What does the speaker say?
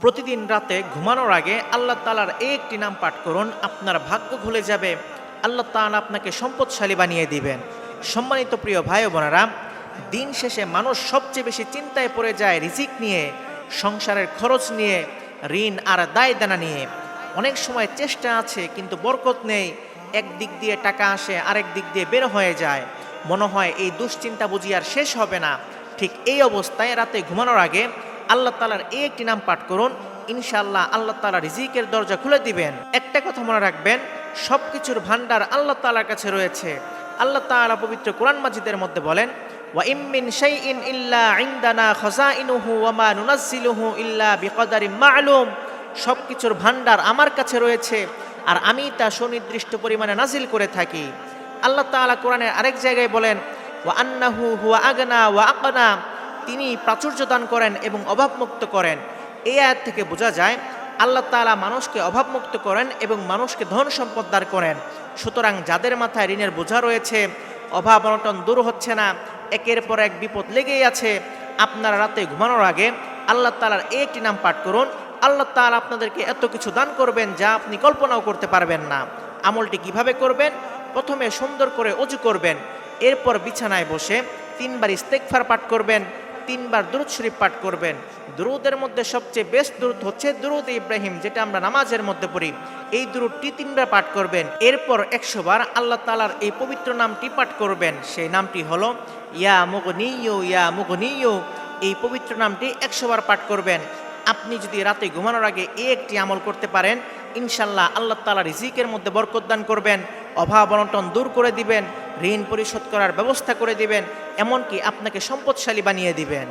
প্রতিদিন রাতে ঘুমানোর আগে আল্লাহ তাআলার এই একটি নাম পাঠ করুন, আপনার ভাগ্য খুলে যাবে। আল্লাহ তাআলা আপনাকে সম্পদশালী বানিয়ে দিবেন। সম্মানিত প্রিয় ভাই ও বোনেরা, দিন শেষে মানুষ সবচেয়ে বেশি চিন্তায় পড়ে যায় রিজিক নিয়ে, সংসারের খরচ নিয়ে, ঋণ আর দায় দেনা নিয়ে। অনেক সময় চেষ্টা আছে কিন্তু বরকত নেই। এক দিক দিয়ে টাকা আসে, আরেক দিক দিয়ে বের হয়ে যায়। মনে হয় এই দুশ্চিন্তা বুঝি আর শেষ হবে না। ঠিক এই অবস্থায় রাতে ঘুমানোর আগে আল্লাহ তাআলার এই একটি নাম পাঠ করুন, ইনশাআল্লাহ আল্লাহ তাআলা রিজিকের দরজা খুলে দিবেন। একটা কথা মনে রাখবেন, সব কিছুর ভান্ডার আল্লাহ তাআলার কাছে রয়েছে। আল্লাহ তাআলা পবিত্র কোরআন মাজিদের মধ্যে বলেন, ওয়া ইম মিন শাইইন ইল্লা ইনদানা খাযাইনুহু ওয়া মা নুনাজ্জিলুহু ইল্লা বিকদারিম মা'লুম। সব কিছুর ভান্ডার আমার কাছে রয়েছে আর আমি তা সুনির্দিষ্ট পরিমাণে নাজিল করে থাকি। আল্লাহ তাআলা কোরআনের আরেক জায়গায় বলেন, ওয়া আন্নাহু হুয়া আগনা ওয়া আকনা। তিনি প্রাচুর্য দান করেন এবং অভাবমুক্ত করেন। এই আয়াত থেকে বোঝা যায় আল্লাহ তাআলা মানুষকে অভাবমুক্ত করেন এবং মানুষকে ধন সম্পদ দান করেন। সুতরাং যাদের মাথায় ঋণের বোঝা রয়েছে, অভাব অনটন দূর হচ্ছে না, একের পর এক বিপদ লেগেই আছে, আপনারা রাতে ঘুমানোর আগে আল্লাহ তাআলার এই একটি নাম পাঠ করুন। আল্লাহ তাআলা আপনাদেরকে এত কিছু দান করবেন যা আপনি কল্পনাও করতে পারবেন না। আমলটি কিভাবে করবেন? প্রথমে সুন্দর করে ওযু করবেন, এরপর বিছানায় বসে 3 বার ইস্তেগফার পাঠ করবেন, 3 বার দুরূদ শরীফ পাঠ করবেন। দুরূদের মধ্যে সবচেয়ে বেস্ট দুরূদ হচ্ছে দুরূদ ইব্রাহিম, যেটা আমরা নামাজের মধ্যে পড়ি। এই দুরূদটি 3 বার পাঠ করবেন। এরপর 100 বার আল্লাহ তাআলার এই পবিত্র নামটি পাঠ করবেন। সেই নামটি হলো ইয়া মুগনিয়্যু ইয়া মুগনিয়্যু। এই পবিত্র নামটি 100 বার পাঠ করবেন। আপনি যদি রাতে ঘুমানোর আগে এই একটি আমল করতে পারেন, ইনশাআল্লাহ আল্লাহ তাআলা রিজিকের মধ্যে বরকত দান করবেন, অভাব অনটন দূর করে দিবেন, ঋণ পরিশোধ করার ব্যবস্থা করে দিবেন, এমনকি আপনাকে সম্পদশালী বানিয়ে দিবেন।